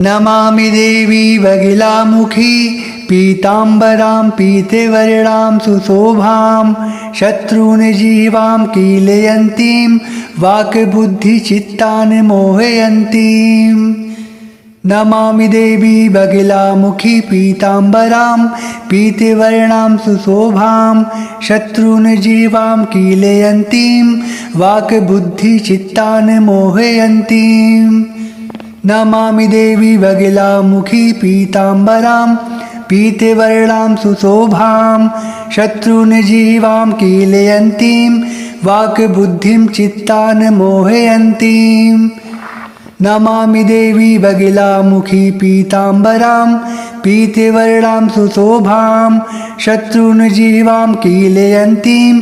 नमामि देवी बगिलामुखी पीताम्बरां पीतवर्णां सुशोभां शत्रून्जीवां कीलयन्तीं वाक्बुद्धिचित्तान् मोहयन्तीं। नमामि देवी बगिलामुखी पीताम्बरां पीतवर्णां सुशोभां शत्रून्जीवां कीलयन्तीं वाक्बुद्धिचित्तान् मोहयन्तीं। नमामि देवी बगिलामुखी पीताम्बरां पीतवर्णां सुशोभां शत्रून्जीवां कीलयन्तीं वाक्बुद्धिं चित्तान् मोहयन्तीं। नमामि देवी बगिलामुखी पीताम्बरां पीतवर्णां सुशोभां शत्रून्जीवां कीलयन्तीं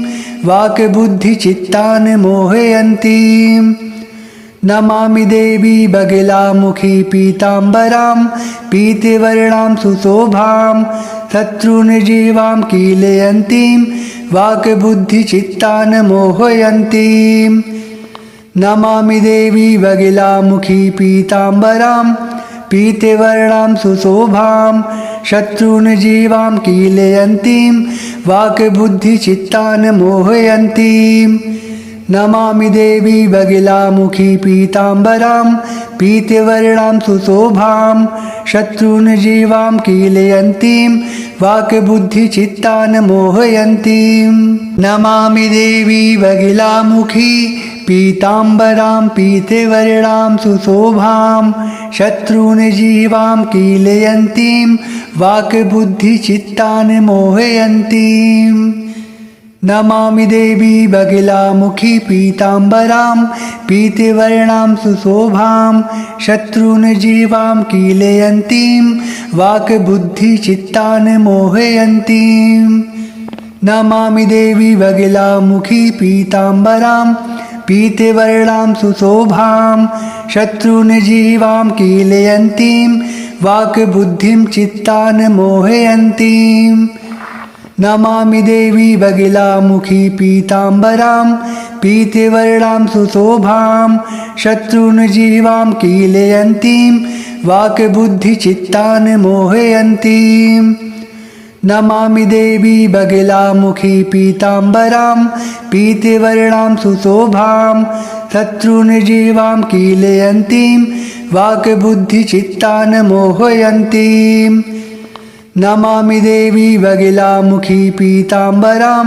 वाक्बुद्धिचित्तान् मोहयन्तीं। नमामि देवी बगिलामुखी पीताम्बरां पीतवर्णां सुशोभां शत्रून्जीवां कीलयन्तीं वाक्बुद्धिचित्तान् मोहयन्तीं। नमामि देवी बगिलामुखी पीताम्बरां पीतवर्णां सुशोभां शत्रून्जीवां कीलयन्तीं वाक्बुद्धिचित्तान् मोहयन्तीं। नमामि देवी बगिलामुखी पीताम्बरां पीतवर्णां सुशोभां शत्रून्जीवां कीलयन्तीं वाक्बुद्धिचित्तान् मोहयन्तीं। नमामि देवी बगिलामुखी पीताम्बरां पीतवर्णां सुशोभां शत्रून्जीवां कीलयन्तीं वाक्बुद्धिचित्तान् मोहयन्तीं। नमामि देवी बगिलामुखी पीताम्बरां पीतवर्णां सुशोभां शत्रून्जीवां कीलयन्तीं वाक्बुद्धिचित्तान् मोहयन्तीं। नमामि देवी बगिलामुखी पीताम्बरां पीतवर्णां सुशोभां शत्रून्जीवां कीलयन्तीं वाक्बुद्धिं चित्तान् मोहयन्तीं। नमामि देवी बगिलामुखी पीताम्बरां पीतवर्णां सुशोभां शत्रून्जीवां कीलयन्तीं वाक्बुद्धिचित्तान् मोहयन्तीं। नमामि देवी बगिलामुखी पीताम्बरां पीतवर्णां सुशोभां शत्रून्जीवां कीलयन्तीं वाक्बुद्धिचित्तान् मोहयन्तीं। नमामि देवी बगिलामुखी पीताम्बरां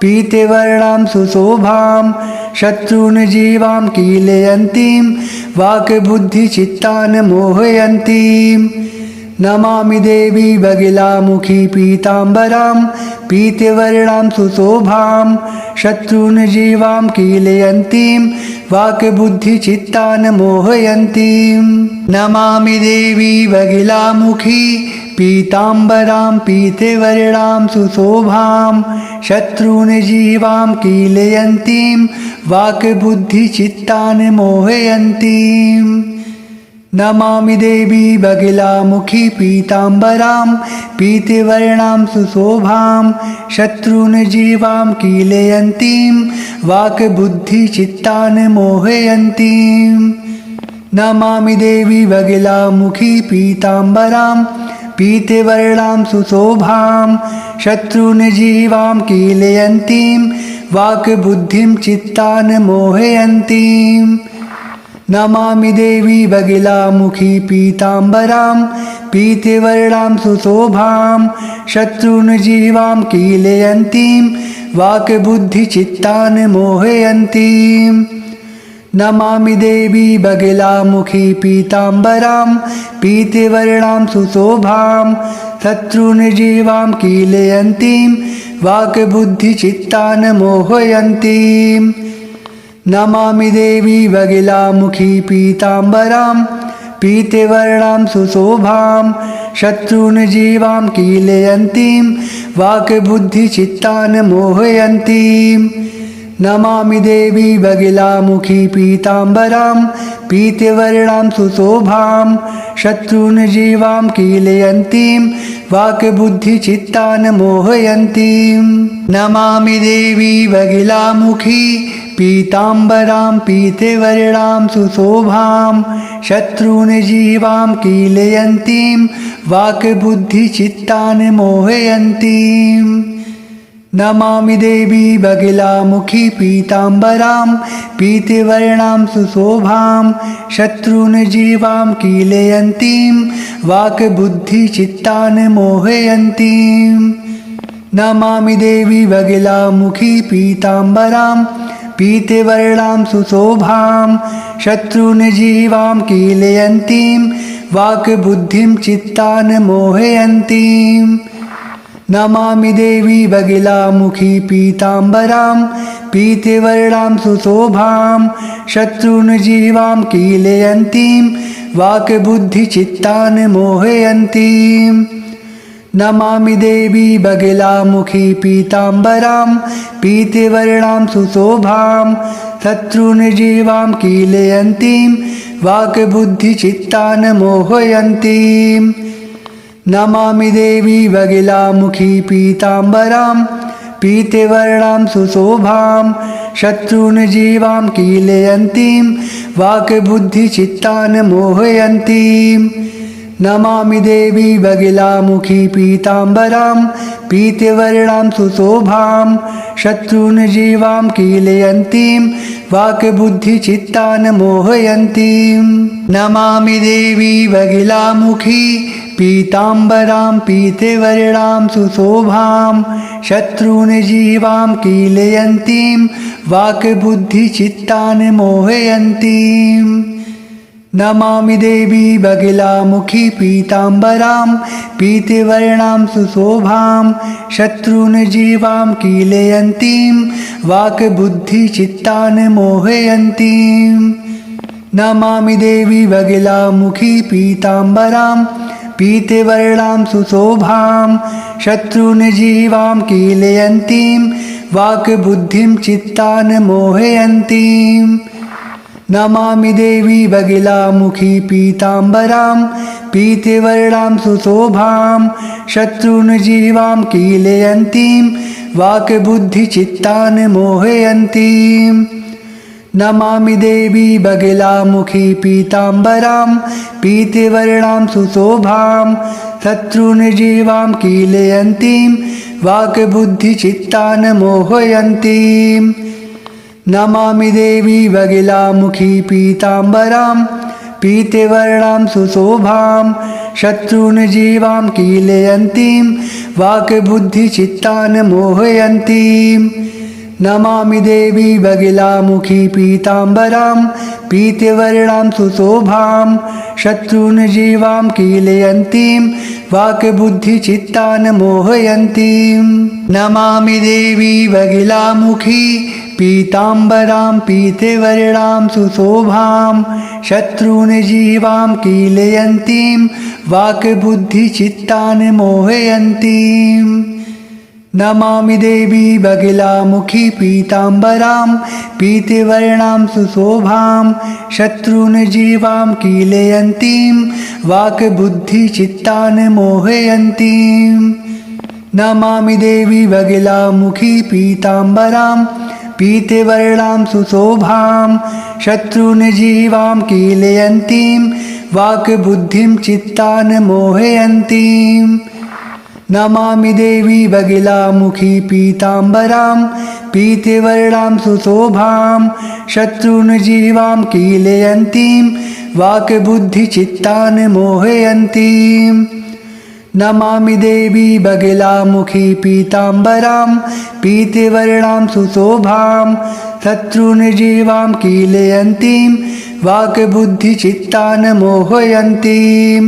पीतवर्णां सुशोभां शत्रून्जीवां कीलयन्तीं वाक्बुद्धिचित्तान् मोहयन्तीं। नमामि देवी बगिलामुखी पीताम्बरां पीतवर्णां सुशोभां शत्रून्जीवां कीलयन्तीं वाक्बुद्धिचित्तान् मोहयन्तीं। नमामि देवी बगिलामुखी पीताम्बरां पीतवर्णां सुशोभां शत्रून्जीवां कीलयन्तीं वाक्बुद्धिचित्तान् मोहयन्तीं। नमामि देवी बगिलामुखी पीताम्बरां पीतवर्णां सुशोभां शत्रून्जीवां कीलयन्तीं वाक्बुद्धिचित्तान् मोहयन्तीं। नमामि देवी बगिलामुखी पीताम्बरां पीतवर्णां सुशोभां शत्रून्जीवां कीलयन्तीं वाक्बुद्धिं चित्तान् मोहयन्तीं। नमामि देवी बगिलामुखी पीताम्बरां पीतवर्णां सुशोभां शत्रून्जीवां कीलयन्तीं वाक्बुद्धिचित्तान् मोहयन्तीं। नमामि देवी बगिलामुखी पीताम्बरां पीतवर्णां सुशोभां शत्रून्जीवां कीलयन्तीं वाक्बुद्धिचित्तान् मोहयन्तीं। नमामि देवी बगिलामुखी पीताम्बरां पीतवर्णां सुशोभां शत्रून्जीवां कीलयन्तीं वाक्बुद्धिचित्तान् मोहयन्तीं। नमामि देवी बगिलामुखी पीताम्बरां पीतवर्णां सुशोभां शत्रून् जीवां कीलयन्तीं वाक्बुद्धिचित्तान् मोहयन्तीं नमामि देवी वगिलामुखी पीताम्बरां पीतवर्णां सुशोभां शत्रून् जीवां कीलयन्तीं वाक्बुद्धिचित्तान् मोहयन्तीं नमामि देवी बगिलामुखी पीताम्बरां पीतवर्णां सुशोभां शत्रून् जीवां कीलयन्तीं वाक्बुद्धिचित्तान् मोहयन्तीं नमामि देवी बगिलामुखी पीताम्बरां पीतवर्णां सुशोभां शत्रून् जीवां कीलयन्तीं वाक्बुद्धिं चित्तान् मोहयन्तीं नमामि देवी बगिलामुखी पीताम्बरां पीतवर्णां सुशोभां शत्रून् जीवां कीलयन्तीं वाक्बुद्धिचित्तान् मोहयन्तीं नमामि देवी बगिलामुखी पीताम्बरां पीतवर्णां सुशोभां शत्रून् जीवां कीलयन्तीं वाक्बुद्धिचित्तान् मोहयन्तीं नमामि देवी बगिलामुखी पीताम्बरां पीतवर्णां सुशोभां शत्रून् जीवां कीलयन्तीं वाक्बुद्धिचित्तान् मोहयन्तीं नमामि देवी बगिलामुखी पीताम्बरां पीतवर्णां सुशोभां शत्रून् जीवां कीलयन्तीं वाक्बुद्धिचित्तान् मोहयन्तीं नमामि देवी बगिलामुखी पीताम्बरां पीतवर्णां सुशोभां शत्रून् जीवां कीलयन्तीं वाक्बुद्धिचित्तान् मोहयन्तीं नमामि देवी बगिलामुखी पीताम्बरां पीतवर्णां सुशोभां शत्रून् जीवां कीलयन्तीं वाक्बुद्धिचित्तान् मोहयन्तीं नमामि देवी बगिलामुखी पीताम्बरां पीतवर्णां सुशोभां शत्रून् जीवां कीलयन्तीं वाक्बुद्धिं चित्तान् मोहयन्तीं नमामि देवी बगिलामुखी पीताम्बरां पीतवर्णां सुशोभां शत्रून् जीवां कीलयन्तीं वाक्बुद्धिचित्तान् मोहयन्तीं नमामि देवी बगिलामुखी पीताम्बरां पीतवर्णां सुशोभां शत्रून् जीवां कीलयन्तीं वाक्बुद्धिचित्तान् मोहयन्तीं नमामि देवी बगिलामुखी पीताम्बरां पीतवर्णां सुशोभां शत्रून् जीवां कीलयन्तीं वाक्बुद्धिचित्तान् मोहयन्तीं नमामि देवी बगिलामुखी पीताम्बरां पीतवर्णां सुशोभां शत्रून् जीवां कीलयन्तीं वाक्बुद्धिचित्तान् मोहयन्तीं नमामि देवी बगिलामुखी पीताम्बरां पीतवर्णां सुशोभां शत्रून् जीवां कीलयन्तीं वाक्बुद्धिचित्तान् मोहयन्तीं नमामि देवी बगिलामुखी पीताम्बरां पीतवर्णां सुशोभां शत्रून् जीवां कीलयन्तीं वाक्बुद्धिचित्तान् मोहयन्तीं नमामि देवी बगिलामुखी पीताम्बरां पीतवर्णां सुशोभां शत्रून् जीवां कीलयन्तीं वाक्बुद्धिं चित्तान् मोहयन्तीं नमामि देवी बगिलामुखी पीताम्बरां पीतवर्णां सुशोभां शत्रून् जीवां कीलयन्तीं वाक्बुद्धिचित्तान् मोहयन्तीं नमामि देवी बगिलामुखी पीताम्बरां पीतवर्णां सुशोभां शत्रून् जीवां कीलयन्तीं वाक्बुद्धिचित्तान् मोहयन्तीं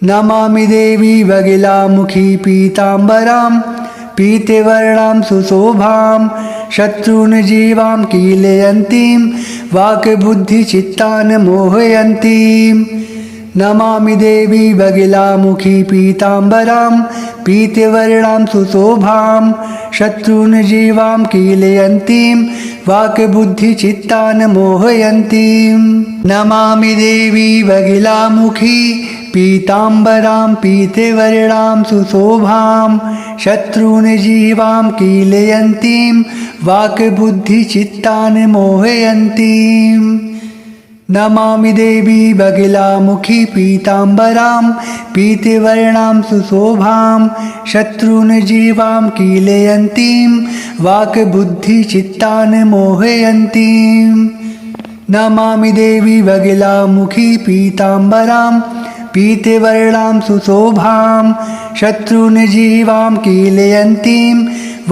नमामि देवी बगिलामुखी पीताम्बरां पीतवर्णां सुशोभां शत्रून् जीवां कीलयन्तीं वाक्बुद्धिचित्तान् मोहयन्तीं नमामि देवी बगिलामुखी पीताम्बरां पीतवर्णां सुशोभां शत्रून् जीवां कीलयन्तीं वाक्बुद्धिचित्तान् मोहयन्तीं नमामि देवी बगिलामुखी पीताम्बरां पीतवर्णां सुशोभां शत्रून् जीवां कीलयन्तीं वाक्बुद्धिचित्तान् मोहयन्तीं नमामि देवी बगिलामुखी पीताम्बरां पीतवर्णां सुशोभां शत्रून् जीवां कीलयन्तीं वाक्बुद्धिचित्तान् मोहयन्तीं नमामि देवी बगिलामुखी पीताम्बरां पीतवर्णां सुशोभां शत्रून् जीवां कीलयन्तीं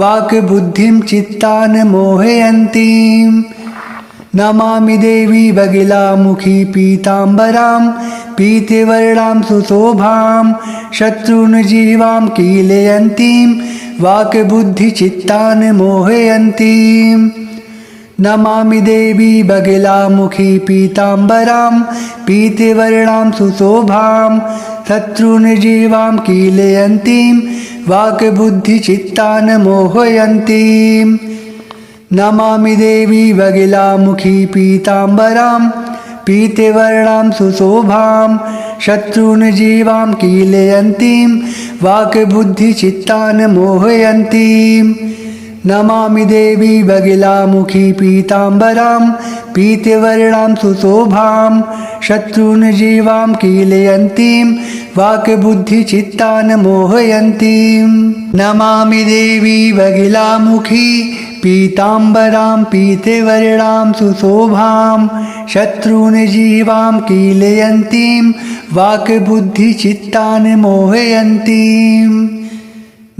वाक्बुद्धिं चित्तान् मोहयन्तीं नमामि देवी बगिलामुखी पीताम्बरां पीतवर्णां सुशोभां शत्रून् जीवां कीलयन्तीं वाक्बुद्धिचित्तान् मोहयन्तीं नमामि देवी बगिलामुखी पीताम्बरां पीतवर्णां सुशोभां शत्रून् जीवां कीलयन्तीं वाक्बुद्धिचित्तान् मोहयन्तीं नमामि देवी बगिलामुखी पीताम्बरां पीतवर्णां सुशोभां शत्रून् जीवां कीलयन्तीं वाक्बुद्धिचित्तान् मोहयन्तीं नमामि देवी बगिलामुखी पीताम्बरां पीतवर्णां सुशोभां शत्रून् जीवां कीलयन्तीं वाक्बुद्धिचित्तान् मोहयन्तीं नमामि देवी बगिलामुखी पीताम्बरां पीतवर्णां सुशोभां शत्रून् जीवां कीलयन्तीं वाक्बुद्धिचित्तान् मोहयन्तीं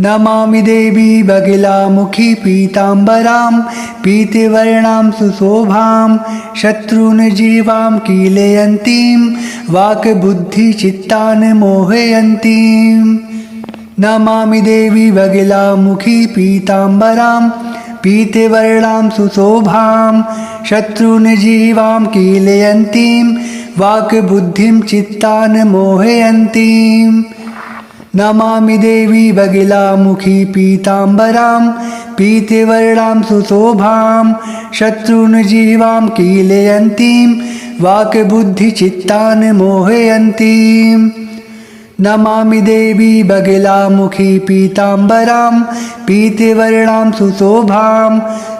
नमामि देवी बगिलामुखी पीताम्बरां पीतवर्णां सुशोभां शत्रून् जीवां कीलयन्तीं वाक्बुद्धिचित्तान् मोहयन्तीं नमामि देवी बगिलामुखी पीताम्बरां पीतवर्णां सुशोभां शत्रून् जीवां कीलयन्तीं वाक्बुद्धिं चित्तान् मोहयन्तीं नमामि देवी बगिलामुखी पीताम्बरां पीतवर्णां सुशोभां शत्रून् जीवां कीलयन्तीं वाक्बुद्धिचित्तान् मोहयन्तीं नमामि देवी बगिलामुखी पीताम्बरां पीतवर्णां सुशोभां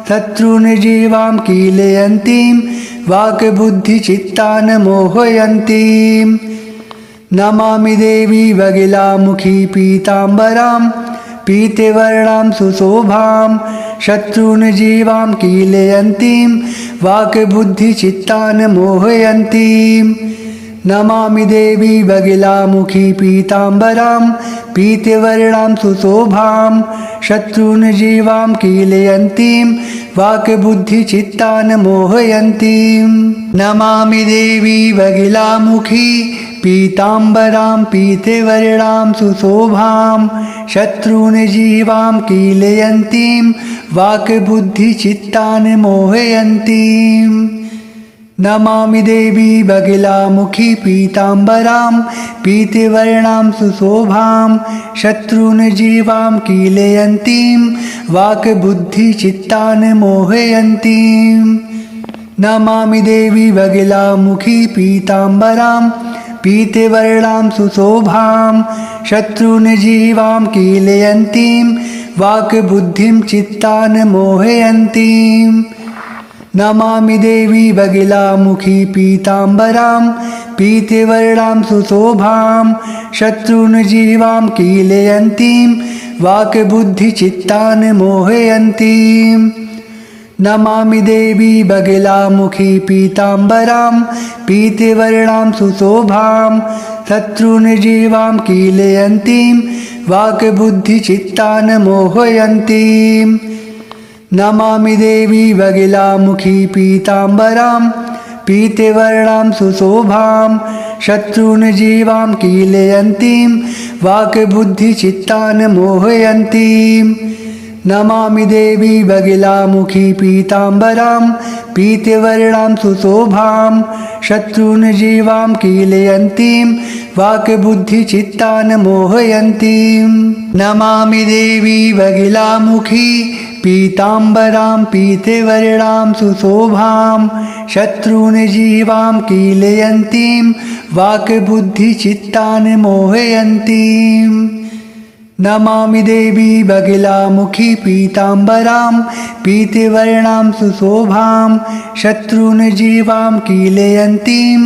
शत्रून् जीवां कीलयन्तीं वाक्बुद्धिचित्तान् मोहयन्तीं नमामि देवी बगिलामुखी पीताम्बरां पीतवर्णां सुशोभां शत्रून् जीवां कीलयन्तीं वाक्बुद्धिचित्तान् मोहयन्तीं नमामि देवी बगिलामुखी पीताम्बरां पीतवर्णां सुशोभां शत्रून् जीवां कीलयन्तीं वाक्बुद्धिचित्तान् मोहयन्तीं नमामि देवी बगिलामुखी पीताम्बरां पीतवर्णां सुशोभां शत्रून् जीवां कीलयन्तीं वाक्बुद्धिचित्तान् मोहयन्तीं नमामि देवी बगिलामुखी पीताम्बरां पीतवर्णां सुशोभां शत्रून् जीवां कीलयन्तीं वाक्बुद्धिचित्तान् मोहयन्तीं नमामि देवी बगिलामुखी पीताम्बरां पीतवर्णां सुशोभां शत्रून् जीवां कीलयन्तीं वाक्बुद्धिं चित्तान् मोहयन्तीं नमामि देवी बगिलामुखी पीताम्बरां पीतवर्णां सुशोभां शत्रून् जीवां कीलयन्तीं वाक्बुद्धिचित्तान् मोहयन्तीं नमामि देवी बगिलामुखी पीताम्बरां पीतवर्णां सुशोभां शत्रून् जीवां कीलयन्तीं वाक्बुद्धिचित्तान् मोहयन्तीं नमामि देवी बगिलामुखी पीताम्बरां पीतवर्णां सुशोभां शत्रून् जीवां कीलयन्तीं वाक्बुद्धिचित्तान् मोहयन्तीं नमामि देवी बगिलामुखी पीताम्बरां पीतवर्णां सुशोभां शत्रून्जीवां कीलयन्तीं वाक्बुद्धिचित्तान् मोहयन्तीं नमामि देवी वगिलामुखी पीताम्बरां पीतवर्णां सुशोभां शत्रून्जीवां कीलयन्तीं वाक्बुद्धिचित्तान् मोहयन्तीं नमामि देवी बगिलामुखी पीताम्बरां पीतवर्णां सुशोभां शत्रून्जीवां कीलयन्तीं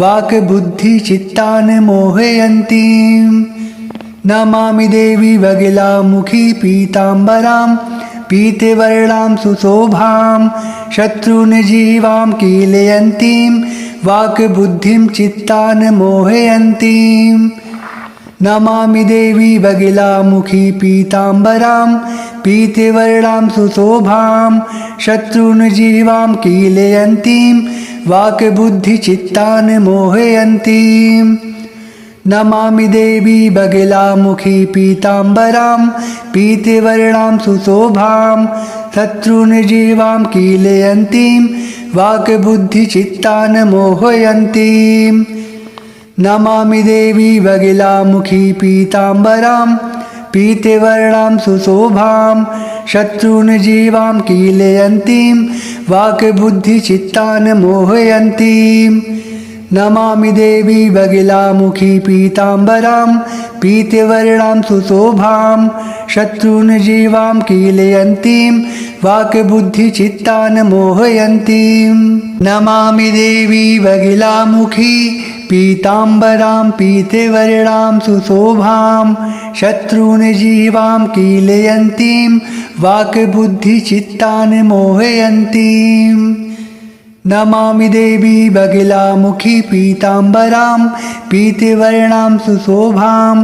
वाक्बुद्धिचित्तान् मोहयन्तीं नमामि देवी बगिलामुखी पीताम्बरां पीतवर्णां सुशोभां शत्रून्जीवां कीलयन्तीं वाक्बुद्धिं चित्तान् मोहयन्तीं नमामि देवी बगिलामुखी पीताम्बरां पीतवर्णां सुशोभां शत्रून्जीवां कीलयन्तीं वाक्बुद्धिचित्तान् मोहयन्तीं नमामि देवी बगिलामुखी पीताम्बरां पीतवर्णां सुशोभां शत्रून्जीवां कीलयन्तीं वाक्बुद्धिचित्तान् मोहयन्तीं नमामि देवी बगिलामुखी पीताम्बरां पीतवर्णां सुशोभां शत्रून्जीवां कीलयन्तीं वाक्बुद्धिचित्तान् मोहयन्तीं नमामि देवी बगिलामुखी पीताम्बरां पीतवर्णां सुशोभां शत्रून्जीवां कीलयन्तीं वाक्बुद्धिचित्तान् मोहयन्तीं नमामि देवी बगिलामुखी पीताम्बरां पीतवर्णां सुशोभां शत्रून्जीवां कीलयन्तीं वाक्बुद्धिचित्तान् मोहयन्तीं नमामि देवी बगिलामुखी पीताम्बरां पीतवर्णां सुशोभां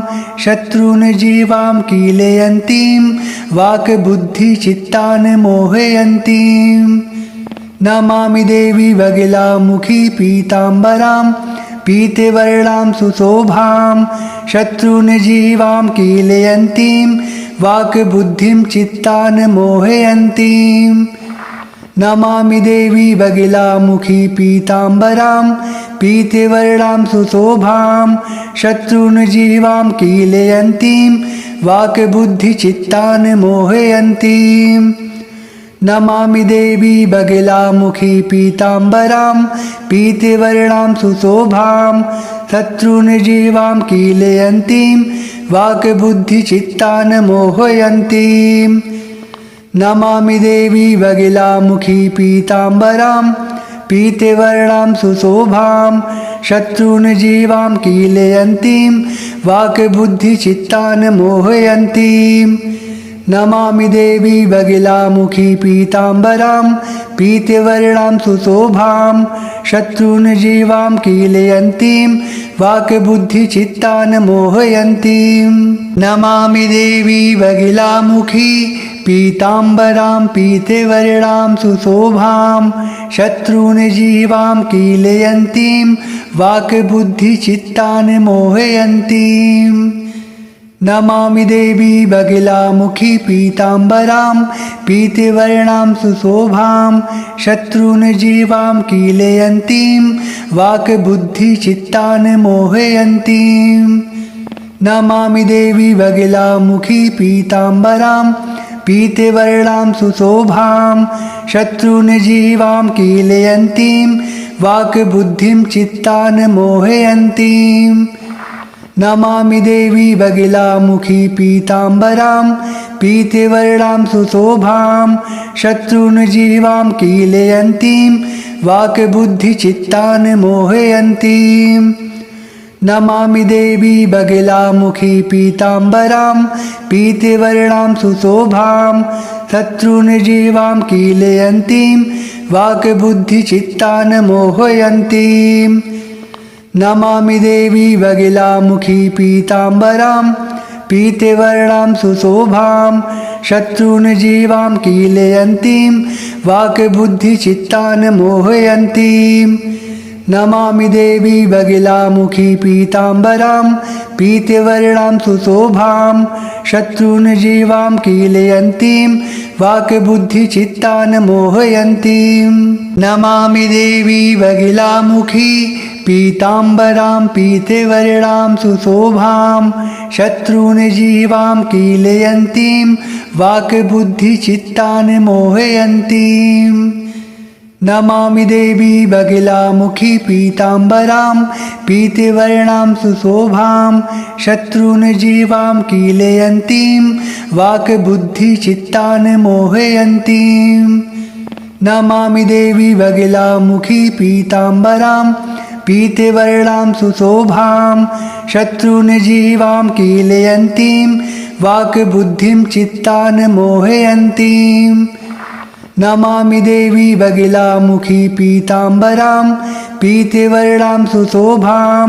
शत्रून्जीवां कीलयन्तीं वाक्बुद्धिचित्तान् मोहयन्तीं नमामि देवी बगिलामुखी पीताम्बरां पीतवर्णां सुशोभां शत्रून्जीवां कीलयन्तीं वाक्बुद्धिं चित्तान् मोहयन्तीं नमामि देवी बगिलामुखी पीताम्बरां पीतवर्णां सुशोभां शत्रून्जीवां कीलयन्तीं वाक्बुद्धिचित्तान् मोहयन्तीं नमामि देवी बगिलामुखी पीताम्बरां पीतवर्णां सुशोभां शत्रून्जीवां कीलयन्तीं वाक्बुद्धिचित्तान् मोहयन्तीं नमामि देवी बगिलामुखी पीताम्बरां पीतवर्णां सुशोभां शत्रून्जीवां कीलयन्तीं वाक्बुद्धिचित्तान् मोहयन्तीं नमामि देवी बगिलामुखी पीताम्बरां पीतवर्णां सुशोभां शत्रून्जीवां कीलयन्तीं वाक्बुद्धिचित्तान् मोहयन्तीं नमामि देवी बगिलामुखी पीताम्बरां पीतवर्णां सुशोभां शत्रून्जीवां कीलयन्तीं वाक्बुद्धिचित्तान् मोहयन्तीं नमामि देवी बगिलामुखी पीताम्बरां पीतवर्णां सुशोभां शत्रून्जीवां कीलयन्तीं वाक्बुद्धिचित्तान् मोहयन्तीं नमामि देवी बगिलामुखी पीताम्बरां पीतवर्णां सुशोभां शत्रून्जीवां कीलयन्तीं वाक्बुद्धिं चित्तान् मोहयन्तीं नमामि देवी बगिलामुखी पीताम्बरां पीतवर्णां सुशोभां शत्रून्जीवां कीलयन्तीं वाक्बुद्धिचित्तान् मोहयन्तीं नमामि देवी बगिलामुखी पीताम्बरां पीतवर्णां सुशोभां शत्रून्जीवां कीलयन्तीं वाक्बुद्धिचित्तान् मोहयन्तीं नमामि देवी बगिलामुखी पीताम्बरां पीतवर्णां सुशोभां शत्रून्जीवां कीलयन्तीं वाक्बुद्धिचित्तान् मोहयन्तीं नमामि देवी बगिलामुखी पीताम्बरां पीतवर्णां सुशोभां शत्रून्जीवां कीलयन्तीं वाक्बुद्धिचित्तान् मोहयन्तीं नमामि देवी बगिलामुखी पीताम्बरां पीतवर्णां सुशोभां शत्रून् जीवां कीलयन्तीं वाक्बुद्धिचित्तान् मोहयन्तीं नमामि देवी बगिलामुखी पीताम्बरां पीतवर्णां सुशोभां शत्रून् जीवां कीलयन्तीं वाक्बुद्धिचित्तान् मोहयन्तीं नमामि देवी बगिलामुखी पीताम्बरां पीतवर्णां सुशोभां शत्रून् जीवां कीलयन्तीं वाक्बुद्धिं चित्तान् मोहयन्तीं नमामि देवी बगिलामुखी पीताम्बरां पीतवर्णां सुशोभां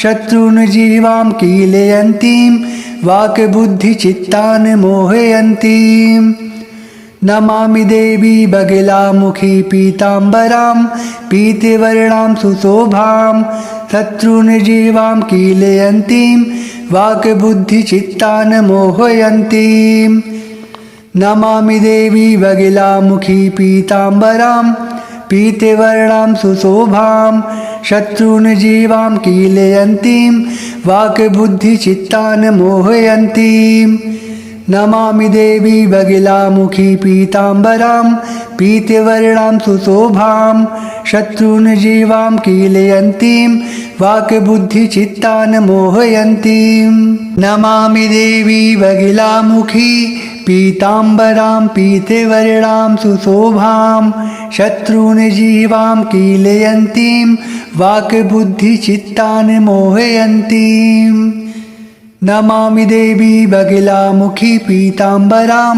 शत्रून् जीवां कीलयन्तीं वाक्बुद्धिचित्तान् मोहयन्तीं नमामि देवी बगिलामुखी पीताम्बरां पीतवर्णां सुशोभां शत्रून् जीवां कीलयन्तीं वाक्बुद्धिचित्तान् मोहयन्तीं नमामि देवी बगिलामुखी पीताम्बरां पीतवर्णां सुशोभां शत्रून् जीवां कीलयन्तीं वाक्बुद्धिचित्तान् मोहयन्तीं नमामि देवी बगिलामुखी पीताम्बरां पीतवर्णां सुशोभां शत्रून् जीवां कीलयन्तीं वाक्बुद्धिचित्तान् मोहयन्तीं नमामि देवी बगिलामुखी पीताम्बरां पीतवर्णां सुशोभां शत्रून् जीवां कीलयन्तीं वाक्बुद्धिचित्तान् मोहयन्तीं नमामि देवी बगिलामुखी पीताम्बरां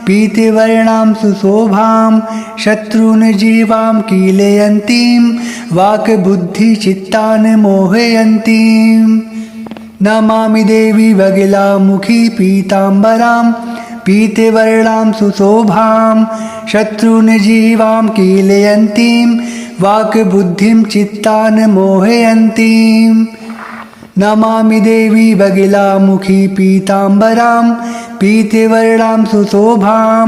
पीतवर्णां सुशोभां शत्रून् जीवां कीलयन्तीं वाक्बुद्धिचित्तान् मोहयन्तीं नमामि देवी बगिलामुखी पीताम्बरां पीतवर्णां सुशोभां शत्रून् जीवां कीलयन्तीं वाक्बुद्धिं चित्तान् मोहयन्तीं नमामि देवी बगिलामुखी पीताम्बरां पीतवर्णां सुशोभां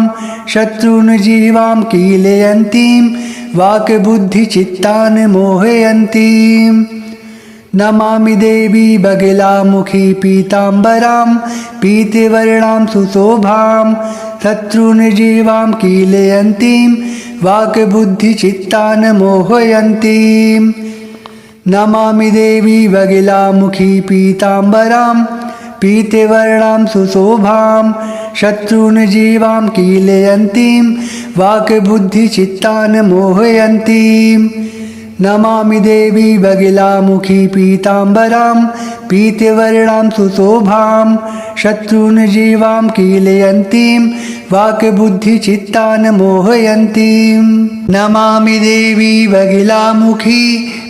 शत्रून् जीवां कीलयन्तीं वाक्बुद्धिचित्तान् मोहयन्तीं नमामि देवी बगिलामुखी पीताम्बरां पीतवर्णां सुशोभां शत्रून् जीवां कीलयन्तीं वाक्बुद्धिचित्तान् मोहयन्तीं नमामि देवी बगिलामुखी पीताम्बरां पीतवर्णां सुशोभां शत्रून् जीवां कीलयन्तीं वाक्बुद्धिचित्तान् मोहयन्तीं नमामि देवी बगिलामुखी पीताम्बरां पीतवर्णां सुशोभां शत्रून् जीवां कीलयन्तीं वाक्बुद्धिचित्तान् मोहयन्तीं नमामि देवी बगिलामुखी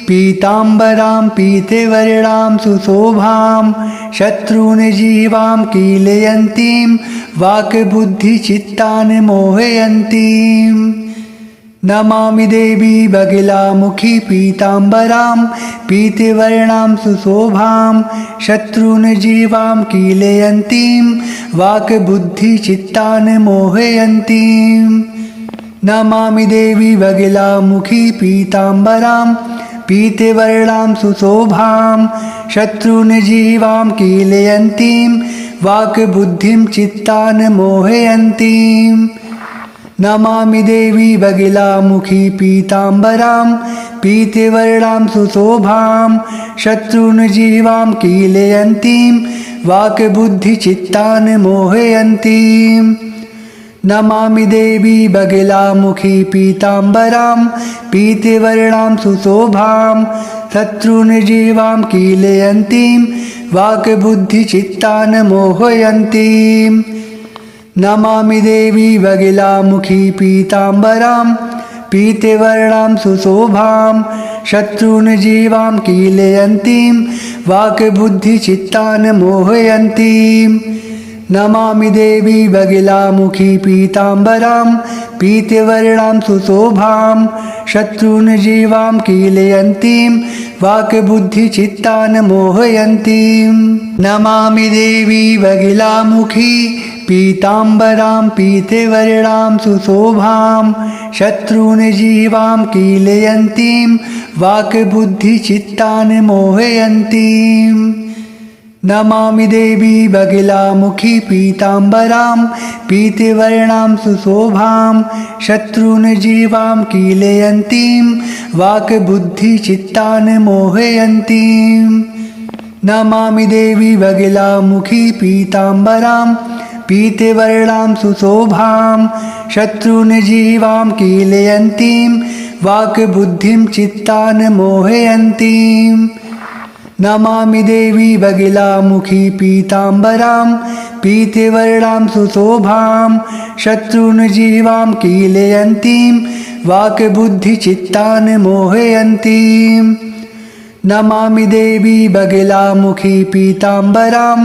पीताम्बरां पीतवर्णां सुशोभां शत्रून् जीवां कीलयन्तीं वाक्बुद्धिचित्तान् मोहयन्तीं नमामि देवी बगिलामुखी पीताम्बरां पीतवर्णां सुशोभां शत्रून् जीवां कीलयन्तीं वाक्बुद्धिचित्तान् मोहयन्तीं नमामि देवी बगिलामुखी पीताम्बरां पीतवर्णां सुशोभां शत्रून् जीवां कीलयन्तीं वाक्बुद्धिं चित्तान् मोहयन्तीं नमामि देवी बगिलामुखी पीताम्बरां पीतवर्णां सुशोभां शत्रून् जीवां कीलयन्तीं वाक्बुद्धिचित्तान् मोहयन्तीं नमामि देवी बगिलामुखी पीताम्बरां पीतवर्णां सुशोभां शत्रून् जीवां कीलयन्तीं वाक्बुद्धिचित्तान् मोहयन्तीं नमामि देवी बगिलामुखी पीताम्बरां पीतवर्णां सुशोभां शत्रून् जीवां कीलयन्तीं वाक्बुद्धिचित्तान् मोहयन्तीं नमामि देवी बगिलामुखी पीताम्बरां पीतवर्णां सुशोभां शत्रून् जीवां कीलयन्तीं वाक्बुद्धिचित्तान् मोहयन्तीं नमामि देवी वगिलामुखी पीताम्बरां पीतवर्णां सुशोभां शत्रून् जीवां कीलयन्तीं वाक्बुद्धिचित्तान् मोहयन्तीं नमामि देवी बगिलामुखी पीताम्बरां पीतवर्णां सुशोभां शत्रून् जीवां कीलयन्तीं वाक्बुद्धिचित्तान् मोहयन्तीं नमामि देवी बगिलामुखी पीताम्बरां पीतवर्णां सुशोभां शत्रून् जीवां कीलयन्तीं वाक्बुद्धिं चित्तान् मोहयन्तीं नमामि देवी बगिलामुखी पीताम्बरां पीतवर्णां सुशोभां शत्रून् जीवां कीलयन्तीं वाक्बुद्धिचित्तान् मोहयन्तीं नमामि देवी बगिलामुखी पीताम्बरां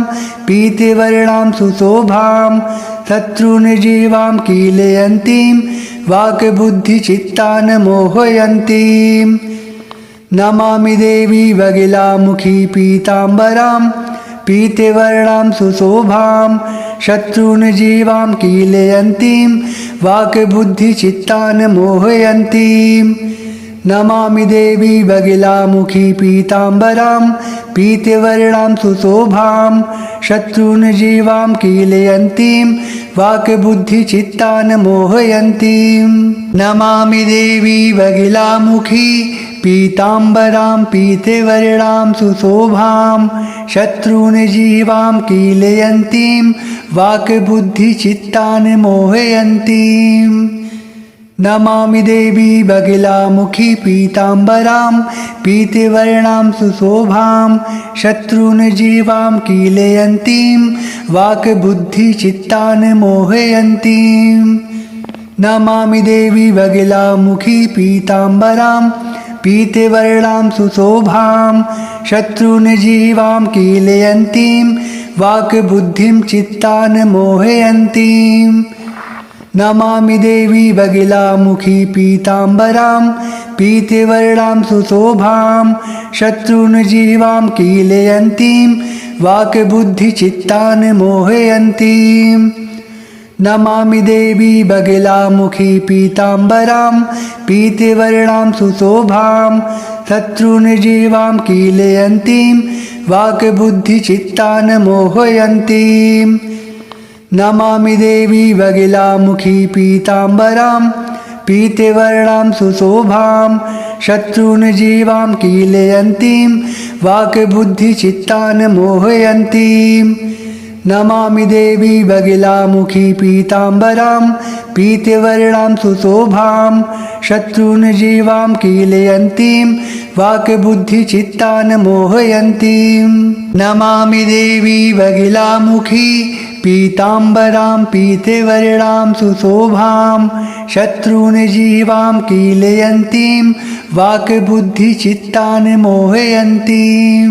पीतवर्णां सुशोभां शत्रून् जीवां कीलयन्तीं वाक्बुद्धिचित्तान् मोहयन्तीं नमामि देवी बगिलामुखी पीताम्बरां पीतवर्णां सुशोभां शत्रून् जीवां कीलयन्तीं वाक्बुद्धिचित्तान् मोहयन्तीं नमामि देवी बगिलामुखी पीताम्बरां पीतवर्णां सुशोभां शत्रून् जीवां कीलयन्तीं वाक्बुद्धिचित्तान् मोहयन्तीं नमामि देवी बगिलामुखी पीताम्बरां पीतवर्णां सुशोभां शत्रून् जीवां कीलयन्तीं वाक्बुद्धिचित्तान् मोहयन्तीं नमामि देवी बगिलामुखी पीताम्बरां पीतवर्णां सुशोभां शत्रून् जीवां कीलयन्तीं वाक्बुद्धिचित्तान् मोहयन्तीं नमामि देवी बगिलामुखी पीताम्बरां पीतवर्णां सुशोभां शत्रून् जीवां कीलयन्तीं वाक्बुद्धिं चित्तान् मोहयन्तीं नमामि देवी बगिलामुखी पीताम्बरां पीतवर्णां सुशोभां शत्रून् जीवां कीलयन्तीं वाक्बुद्धिचित्तान् मोहयन्तीं नमामि देवी बगिलामुखी पीताम्बरां पीतवर्णां सुशोभां शत्रून् जीवां कीलयन्तीं वाक्बुद्धिचित्तान् मोहयन्तीं नमामि देवी बगिलामुखी पीताम्बरां पीतवर्णां सुशोभां शत्रून् जीवां कीलयन्तीं वाक्बुद्धिचित्तान् मोहयन्तीं नमामि देवी बगिलामुखी पीताम्बरां पीतवर्णां सुशोभां शत्रून् जीवां कीलयन्तीं वाक्बुद्धिचित्तान् मोहयन्तीं नमामि देवी बगिलामुखी पीताम्बरां पीतवर्णां सुशोभां शत्रून् जीवां कीलयन्तीं वाक्बुद्धिचित्तान् मोहयन्तीं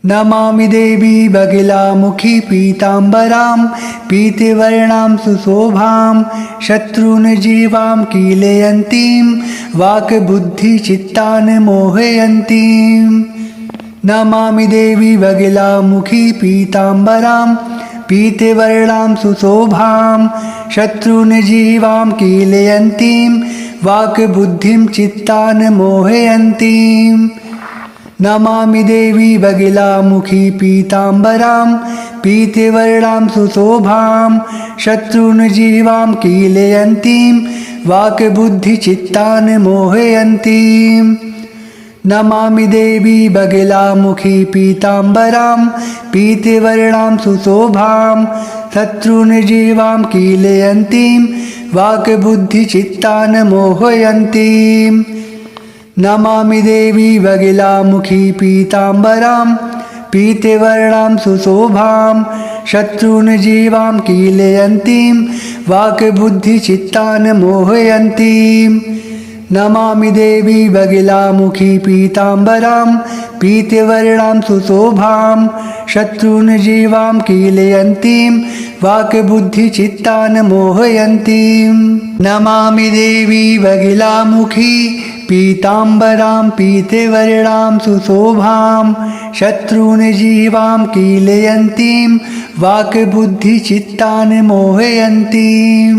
नमामि देवी बगिलामुखी पीताम्बरां पीतवर्णां सुशोभां शत्रून् जीवां कीलयन्तीं वाक्बुद्धिचित्तान् मोहयन्तीं नमामि देवी बगिलामुखी पीताम्बरां पीतवर्णां सुशोभां शत्रून् जीवां कीलयन्तीं वाक्बुद्धिं चित्तान् मोहयन्तीं नमामि देवी बगिलामुखी पीताम्बरां पीतवर्णां सुशोभां शत्रून् जीवां कीलयन्तीं वाक्बुद्धिचित्तान् मोहयन्तीं नमामि देवी बगिलामुखी पीताम्बरां पीतवर्णां सुशोभां शत्रून् जीवां कीलयन्तीं वाक्बुद्धिचित्तान् मोहयन्तीं नमामि देवी बगिलामुखी पीताम्बरां पीतवर्णां सुशोभां शत्रून् जीवां कीलयन्तीं वाक्बुद्धिचित्तान् मोहयन्तीं नमामि देवी बगिलामुखी पीताम्बरां पीतवर्णां सुशोभां शत्रून् जीवां कीलयन्तीं वाक्बुद्धिचित्तान् मोहयन्तीं नमामि देवी बगिलामुखी पीताम्बरां पीतवर्णां सुशोभां शत्रून् जीवां कीलयन्तीं वाक्बुद्धिचित्तान् मोहयन्तीं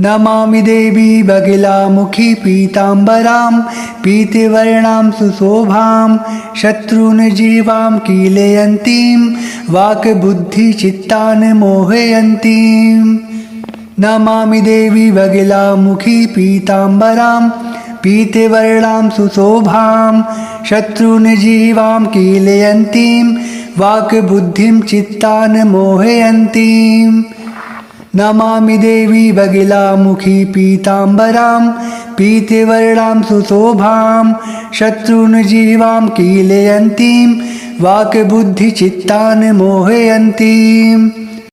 नमामि देवी बगिलामुखी पीताम्बरां पीतवर्णां सुशोभां शत्रून् जीवां कीलयन्तीं वाक्बुद्धिचित्तान् मोहयन्तीं नमामि देवी बगिलामुखी पीताम्बरां पीतवर्णां सुशोभां शत्रून् जीवां कीलयन्तीं वाक्बुद्धिं चित्तान् मोहयन्तीं नमामि देवी बगिलामुखी पीताम्बरां पीतवर्णां सुशोभां शत्रून् जीवां कीलयन्तीं वाक्बुद्धिचित्तान् मोहयन्तीं